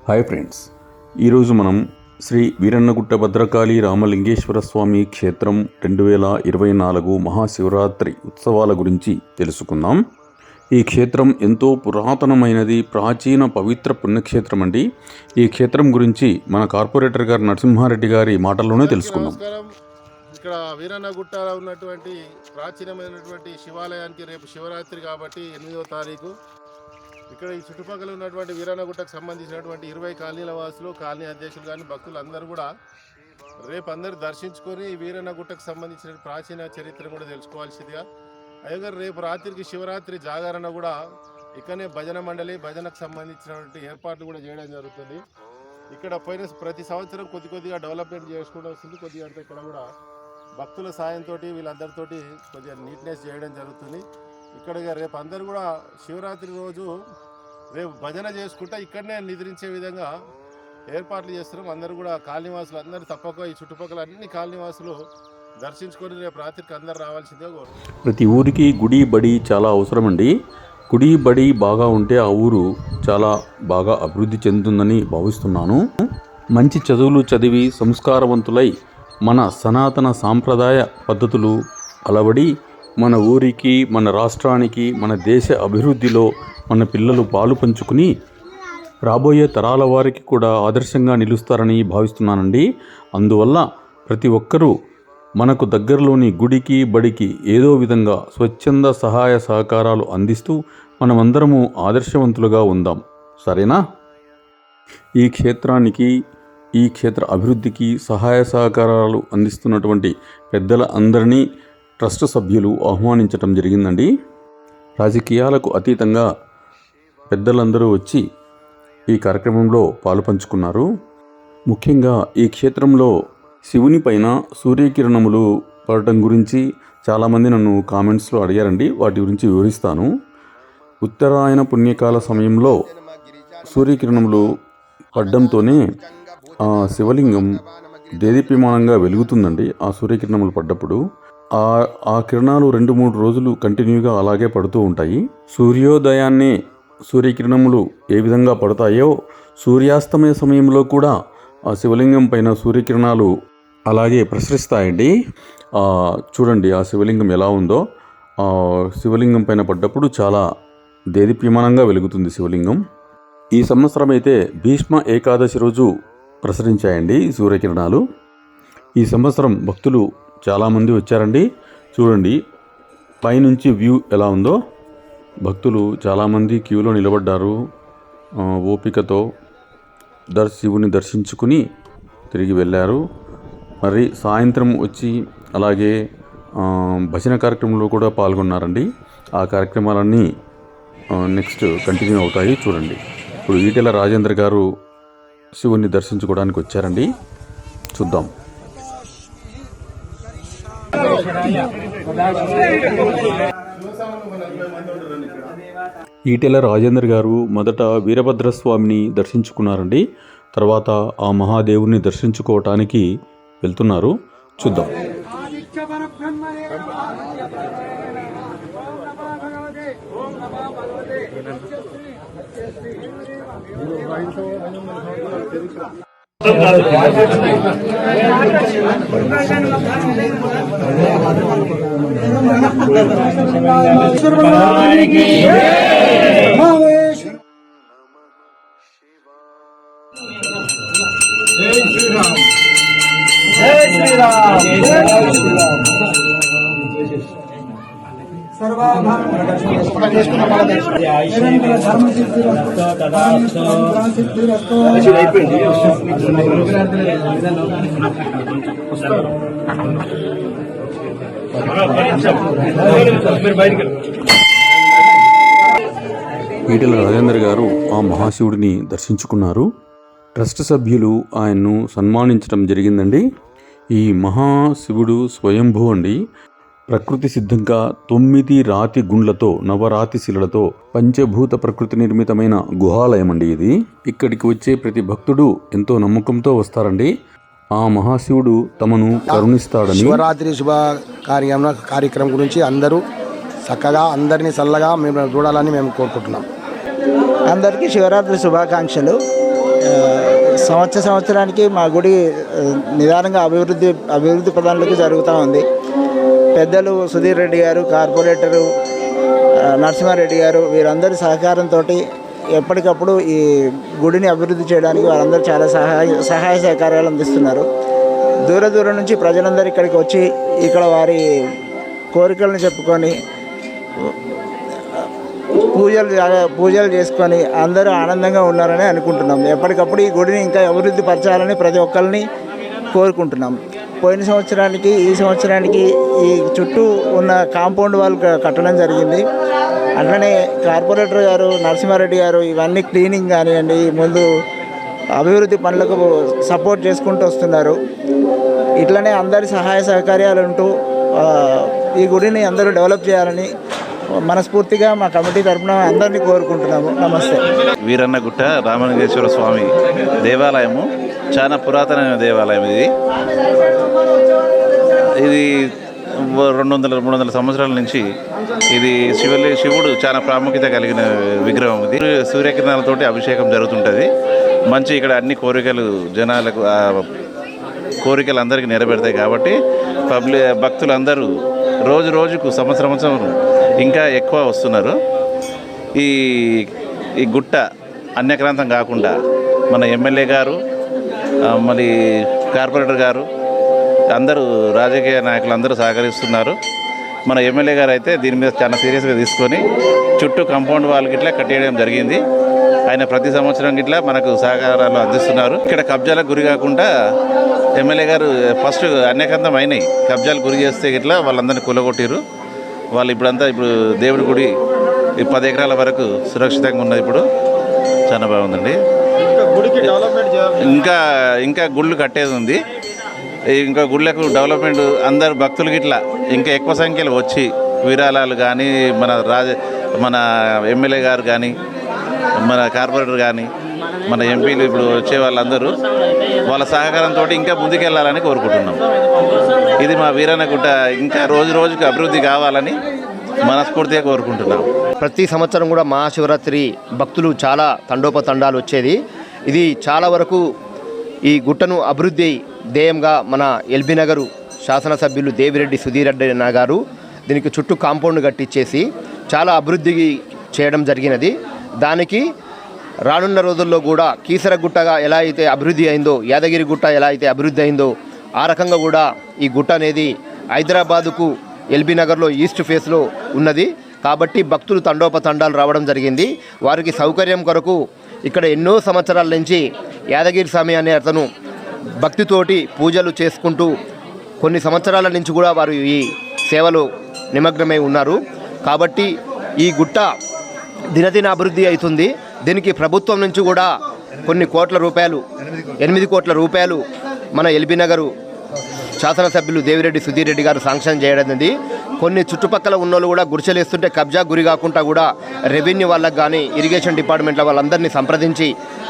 Hi friends, ఈరోజు మనం శ్రీ వీరన్నగుట్ట భద్రకాళి రామలింగేశ్వర స్వామి క్షేత్రం 2024 మహాశివరాత్రి ఉత్సవాల గురించి తెలుసుకుందాం. ఈ క్షేత్రం ఎంతో పురాతనమైనది, ప్రాచీన పవిత్ర పుణ్యక్షేత్రం అండి. ఈ క్షేత్రం గురించి మన కార్పొరేటర్ గారు నరసింహారెడ్డి గారి మాటల్లోనే తెలుసుకుందాం. ఇక్కడ వీరన్నగుట్టలో ఉన్నటువంటి ప్రాచీనమైనటువంటి శివాలయానికి రేపు శివరాత్రి కాబట్టి 8వ తారీఖు ఇక్కడ ఈ చుట్టుపక్కల ఉన్నటువంటి వీరన్నగుట్టకు సంబంధించినటువంటి 20 కాలనీల వాసులు, కాలనీ అధ్యక్షులు కానీ భక్తులు అందరూ కూడా రేపు అందరూ దర్శించుకొని వీరన్నగుట్టకు సంబంధించిన ప్రాచీన చరిత్ర కూడా తెలుసుకోవాల్సిందిగా. అయ్యగారు రేపు రాత్రికి శివరాత్రి జాగరణ కూడా ఇక్కడనే భజన మండలి, భజనకు సంబంధించినటువంటి ఏర్పాట్లు కూడా చేయడం జరుగుతుంది. ఇక్కడ పోయిన ప్రతి సంవత్సరం కొద్దిగా డెవలప్మెంట్ చేసుకుంటూ వస్తుంది. కొద్దిగా అంటే ఇక్కడ కూడా భక్తుల సాయంతో వీళ్ళందరితో కొద్దిగా నీట్నెస్ చేయడం జరుగుతుంది. ఇక్కడ రేపు అందరూ కూడా శివరాత్రి రోజు రేపు భజన చేసుకుంటా ఇక్కడనే నిద్రించే విధంగా ఏర్పాట్లు చేస్తున్నాం. అందరూ కూడా కాలనీవాసులు అందరూ తప్పక ఈ చుట్టుపక్కల అన్ని కాలనీవాసులు దర్శించుకొని రేపు రాత్రికి అందరు రావాల్సిందిగా కోరుతున్నాం. ప్రతి ఊరికి గుడి బడి చాలా అవసరం అండి. గుడి బడి బాగా ఉంటే ఆ ఊరు చాలా బాగా అభివృద్ధి చెందుతుందని భావిస్తున్నాను. మంచి చదువులు చదివి సంస్కారవంతులై మన సనాతన సాంప్రదాయ పద్ధతులు అలవడి మన ఊరికి, మన రాష్ట్రానికి, మన దేశ అభివృద్ధిలో మన పిల్లలు పాలు పంచుకుని రాబోయే తరాల వారికి కూడా ఆదర్శంగా నిలుస్తారని భావిస్తున్నానండి. అందువల్ల ప్రతి ఒక్కరూ మనకు దగ్గరలోని గుడికి బడికి ఏదో విధంగా స్వచ్ఛంద సహాయ సహకారాలు అందిస్తూ మనమందరము ఆదర్శవంతులుగా ఉందాం. సరేనా? ఈ క్షేత్రానికి, ఈ క్షేత్ర అభివృద్ధికి సహాయ సహకారాలు అందిస్తున్నటువంటి పెద్దల అందరినీ ట్రస్ట్ సభ్యులు ఆహ్వానించటం జరిగిందండి. రాజకీయాలకు అతీతంగా పెద్దలందరూ వచ్చి ఈ కార్యక్రమంలో పాలు పంచుకున్నారు. ముఖ్యంగా ఈ క్షేత్రంలో శివుని పైన సూర్యకిరణములు పడటం గురించి చాలామంది నన్ను కామెంట్స్లో అడిగారండి. వాటి గురించి వివరిస్తాను. ఉత్తరాయణ పుణ్యకాల సమయంలో సూర్యకిరణములు పడ్డంతోనే ఆ శివలింగం దేదీప్యమానంగా వెలుగుతుందండి. ఆ సూర్యకిరణములు పడ్డప్పుడు ఆ కిరణాలు 2-3 రోజులు కంటిన్యూగా అలాగే పడుతూ ఉంటాయి. సూర్యోదయాన్నే సూర్యకిరణములు ఏ విధంగా పడతాయో సూర్యాస్తమయ సమయంలో కూడా ఆ శివలింగం పైన సూర్యకిరణాలు అలాగే ప్రసరిస్తాయండి. చూడండి ఆ శివలింగం ఎలా ఉందో. ఆ శివలింగం పైన పడ్డప్పుడు చాలా దేదీప్యమానంగా వెలుగుతుంది శివలింగం. ఈ సంవత్సరం అయితే భీష్మ ఏకాదశి రోజు ప్రసరించాయండి సూర్యకిరణాలు. ఈ సంవత్సరం భక్తులు చాలామంది వచ్చారండి. చూడండి పైనుంచి వ్యూ ఎలా ఉందో. భక్తులు చాలామంది క్యూలో నిలబడ్డారు. ఓపికతో శివుని దర్శించుకుని తిరిగి వెళ్ళారు. మరి సాయంత్రం వచ్చి అలాగే భజన కార్యక్రమంలో కూడా పాల్గొన్నారండి. ఆ కార్యక్రమాలన్నీ నెక్స్ట్ కంటిన్యూ అవుతాయి. చూడండి ఇప్పుడు ఈటెల రాజేంద్ర గారు శివుని దర్శించుకోవడానికి వచ్చారండి. చూద్దాం. ఈటెల రాజేంద్ర గారు మొదట వీరభద్రస్వామిని దర్శించుకున్నారండి. తర్వాత ఆ మహాదేవుని దర్శించుకోవటానికి వెళ్తున్నారు. చూద్దాం. ఈటెల రాజేంద్ర గారు ఆ మహాశివుడిని దర్శించుకున్నారు. ట్రస్ట్ సభ్యులు ఆయన్ను సన్మానించడం జరిగిందండి. ఈ మహాశివుడు స్వయంభూ అండి. ప్రకృతి సిద్ధంగా 9 రాతి గుండ్లతో, నవరాతి శిలలతో పంచభూత ప్రకృతి నిర్మితమైన గుహాలయం అండి ఇది. ఇక్కడికి వచ్చే ప్రతి భక్తుడు ఎంతో నమ్మకంతో వస్తారండి. ఆ మహాశివుడు తమను కరుణిస్తాడని. శివరాత్రి శుభ కార్యక్రమం గురించి అందరూ చక్కగా అందరినీ చల్లగా మేము చూడాలని మేము కోరుకుంటున్నాం. అందరికీ శివరాత్రి శుభాకాంక్షలు. సంవత్సరానికి మా గుడి నిదానంగా అభివృద్ధి పదాలకు జరుగుతూ ఉంది. పెద్దలు సుధీర్ రెడ్డి గారు, కార్పొరేటరు నరసింహారెడ్డి గారు, వీరందరి సహకారంతో ఎప్పటికప్పుడు ఈ గుడిని అభివృద్ధి చేయడానికి వారందరూ చాలా సహాయ సహకారాలు అందిస్తున్నారు. దూరం నుంచి ప్రజలందరూ ఇక్కడికి వచ్చి ఇక్కడ కోరికలను చెప్పుకొని పూజలు చేసుకొని అందరూ ఆనందంగా ఉన్నారని అనుకుంటున్నాం. ఎప్పటికప్పుడు ఈ గుడిని ఇంకా అభివృద్ధి పరచాలని ప్రతి ఒక్కరిని కోరుకుంటున్నాం. పోయిన సంవత్సరానికి ఈ సంవత్సరానికి ఈ చుట్టూ ఉన్న కాంపౌండ్ వాల్ కట్టడం జరిగింది. అట్లనే కార్పొరేటర్ గారు నరసింహారెడ్డి గారు ఇవన్నీ క్లీనింగ్ కానివ్వండి, ముందు అభివృద్ధి పనులకు సపోర్ట్ చేసుకుంటూ వస్తున్నారు. ఇట్లనే అందరి సహాయ సహకార్యాలు ఉంటూ ఈ గుడిని అందరూ డెవలప్ చేయాలని మనస్ఫూర్తిగా మా కమిటీ తరఫున అందరినీ కోరుకుంటున్నాము. నమస్తే. వీరన్నగుట్ట రామలింగేశ్వర స్వామి దేవాలయము చాలా పురాతనమైన దేవాలయం. ఇది 200-300 సంవత్సరాల నుంచి ఇది శివుడు చాలా ప్రాముఖ్యత కలిగిన విగ్రహం. ఇది సూర్యకిరణాలతోటి అభిషేకం జరుగుతుంటుంది. మంచి ఇక్కడ అన్ని కోరికలు జనాలకు కోరికలు అందరికీ నెరవేరుతాయి కాబట్టి భక్తులు అందరూ రోజుకు సంవత్సరం ఇంకా ఎక్కువ వస్తున్నారు. ఈ గుట్ట అన్యక్రాంతం కాకుండా మన ఎమ్మెల్యే గారు, మరి కార్పొరేటర్ గారు, అందరూ రాజకీయ నాయకులు అందరూ సహకరిస్తున్నారు. మన ఎమ్మెల్యే గారు అయితే దీని మీద చాలా సీరియస్గా తీసుకొని చుట్టూ కాంపౌండ్ వాల్ గిట్లా కట్టేయడం జరిగింది. ఆయన ప్రతి సంవత్సరం గిట్లా మనకు సహకారాలు అందిస్తున్నారు. ఇక్కడ కబ్జాలకు గురి కాకుండా ఎమ్మెల్యే గారు ఫస్ట్ అన్యక్రాంతం అయినాయి. కబ్జాలు గురి చేస్తే గిట్లా వాళ్ళందరినీ కూలగొట్టిరు. వాళ్ళు ఇప్పుడు దేవుడి గుడి 10 ఎకరాల వరకు సురక్షితంగా ఉన్నది. ఇప్పుడు చాలా బాగుందండి. ఇంకా గుళ్ళు కట్టేది ఉంది. ఇంకా గుళ్ళకు డెవలప్మెంట్ అందరు భక్తులు గిట్లా ఇంకా ఎక్కువ సంఖ్యలో వచ్చి విరాళాలు కానీ మన ఎమ్మెల్యే గారు కానీ మన కార్పొరేటర్ కానీ మన ఎంపీలు ఇప్పుడు వచ్చే వాళ్ళందరూ వాళ్ళ సహకారంతో ఇంకా ముందుకెళ్ళాలని కోరుకుంటున్నాం. ఇది మా వీరన్నగుట్ట ఇంకా రోజుకు అభివృద్ధి కావాలని మనస్ఫూర్తిగా కోరుకుంటున్నాం. ప్రతి సంవత్సరం కూడా మహాశివరాత్రి భక్తులు చాలా తండోపతండాలు వచ్చేది. ఇది చాలా వరకు ఈ గుట్టను అభివృద్ధి ధ్యేయంగా మన ఎల్బీ నగరు శాసనసభ్యులు దేవిరెడ్డి సుధీర్ రెడ్డి గారు దీనికి చుట్టూ కాంపౌండ్ కట్టించేసి చాలా అభివృద్ధి చేయడం జరిగినది. దానికి రానున్న రోజుల్లో కూడా కీసరగుట్టగా ఎలా అయితే అభివృద్ధి అయిందో, యాదగిరి గుట్ట ఎలా అయితే అభివృద్ధి అయిందో ఆ రకంగా కూడా ఈ గుట్ట అనేది హైదరాబాదుకు ఎల్బీ నగర్లో ఈస్ట్ ఫేస్లో ఉన్నది. కాబట్టి భక్తులు తండోపతండాలు రావడం జరిగింది. వారికి సౌకర్యం కొరకు ఇక్కడ ఎన్నో సంవత్సరాల నుంచి యాదగిరి స్వామి అనే అతను భక్తితోటి పూజలు చేసుకుంటూ కొన్ని సంవత్సరాల నుంచి కూడా వారు ఈ సేవలో నిమగ్నమై ఉన్నారు. కాబట్టి ఈ గుట్ట దినదిన అభివృద్ధి అవుతుంది. దీనికి ప్రభుత్వం నుంచి కూడా కొన్ని కోట్ల రూపాయలు 8 కోట్ల రూపాయలు మన ఎల్బీ నగరు శాసనసభ్యులు దేవిరెడ్డి సుధీర్ రెడ్డి గారు శాంక్షన్ చేయడం. కొన్ని చుట్టుపక్కల ఉన్నోళ్ళు కూడా గురిచెలేస్తుంటే కబ్జా గురి కాకుండా కూడా రెవెన్యూ వాళ్ళకి కానీ ఇరిగేషన్ డిపార్ట్మెంట్ల వాళ్ళందరినీ సంప్రదించి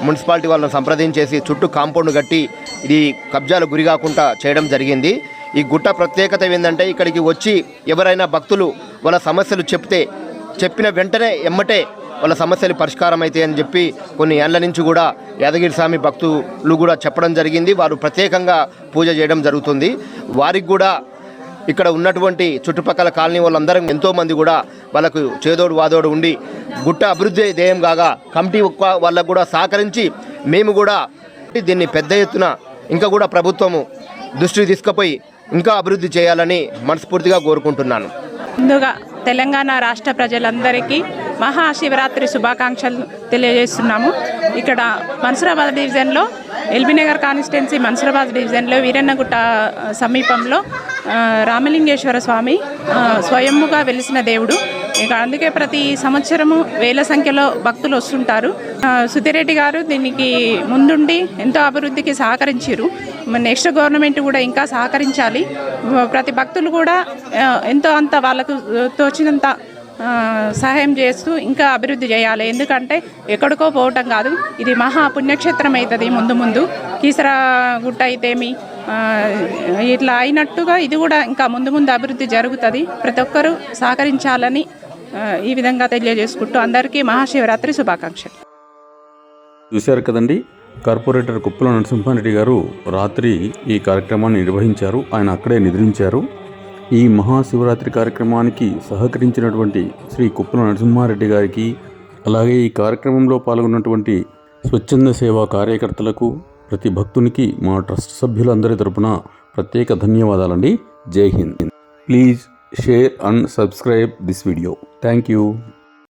మున్సిపాలిటీ వాళ్ళని సంప్రదించేసి చుట్టూ కాంపౌండ్ కట్టి ఇది కబ్జాలు గురి కాకుండా చేయడం జరిగింది. ఈ గుట్ట ప్రత్యేకత ఏంటంటే ఇక్కడికి వచ్చి ఎవరైనా భక్తులు వాళ్ళ సమస్యలు చెప్పిన వెంటనే ఎమ్మటే వాళ్ళ సమస్యలు పరిష్కారం అవుతాయి అని చెప్పి కొన్ని ఏళ్ల నుంచి కూడా యాదగిరి స్వామి భక్తులు కూడా చెప్పడం జరిగింది. వారు ప్రత్యేకంగా పూజ చేయడం జరుగుతుంది. వారికి కూడా ఇక్కడ ఉన్నటువంటి చుట్టుపక్కల కాలనీ వాళ్ళందరం ఎంతోమంది కూడా వాళ్ళకు చేదోడు వాదోడు ఉండి గుట్ట అభివృద్ధి ధ్యేయం కాగా కమిటీ వాళ్ళకు కూడా సహకరించి మేము కూడా దీన్ని పెద్ద ఎత్తున ఇంకా కూడా ప్రభుత్వము దృష్టికి తీసుకుపోయి ఇంకా అభివృద్ధి చేయాలని మనస్ఫూర్తిగా కోరుకుంటున్నాను. ముందుగా తెలంగాణ రాష్ట్ర ప్రజలందరికీ మహాశివరాత్రి శుభాకాంక్షలు తెలియజేస్తున్నాము. ఇక్కడ మన్సూరాబాద్ డివిజన్లో ఎల్బీ నగర్ కాన్స్టిట్యున్సీ మన్సూరాబాద్ డివిజన్లో వీరన్నగుట్ట సమీపంలో రామలింగేశ్వర స్వామి స్వయంగా వెలిసిన దేవుడు. ఇక అందుకే ప్రతి సంవత్సరము వేల సంఖ్యలో భక్తులు వస్తుంటారు. సుధిరెడ్డి గారు దీనికి ముందుండి ఎంతో అభివృద్ధికి సహకరించారు. నెక్స్ట్ గవర్నమెంట్ కూడా ఇంకా సహకరించాలి. ప్రతి భక్తులు కూడా ఎంతో అంత వాళ్ళకు తోచినంత సహాయం చేస్తూ ఇంకా అభివృద్ధి చేయాలి. ఎందుకంటే ఎక్కడికో పోవటం కాదు, ఇది మహా పుణ్యక్షేత్రం అవుతుంది. ముందు కీసరగుట్ట అయితేమి ఇట్లా అయినట్టుగా ఇది కూడా ఇంకా ముందు అభివృద్ధి జరుగుతుంది. ప్రతి ఒక్కరూ సహకరించాలని ఈ విధంగా తెలియజేసుకుంటూ అందరికీ మహాశివరాత్రి శుభాకాంక్షలు. చూశారు కదండి, కార్పొరేటర్ కుప్పల నరసింహారెడ్డి గారు రాత్రి ఈ కార్యక్రమాన్ని నిర్వహించారు. ఆయన అక్కడే నిద్రించారు. ఈ మహాశివరాత్రి కార్యక్రమానికి సహకరించినటువంటి శ్రీ కుప్పల నరసింహారెడ్డి గారికి, అలాగే ఈ కార్యక్రమంలో పాల్గొన్నటువంటి స్వచ్ఛంద సేవా కార్యకర్తలకు, ప్రతి భక్తునికి మా ట్రస్ట్ సభ్యులందరి తరపున ప్రత్యేక ధన్యవాదాలండి. జై Hind. Please share and subscribe this video. Thank you.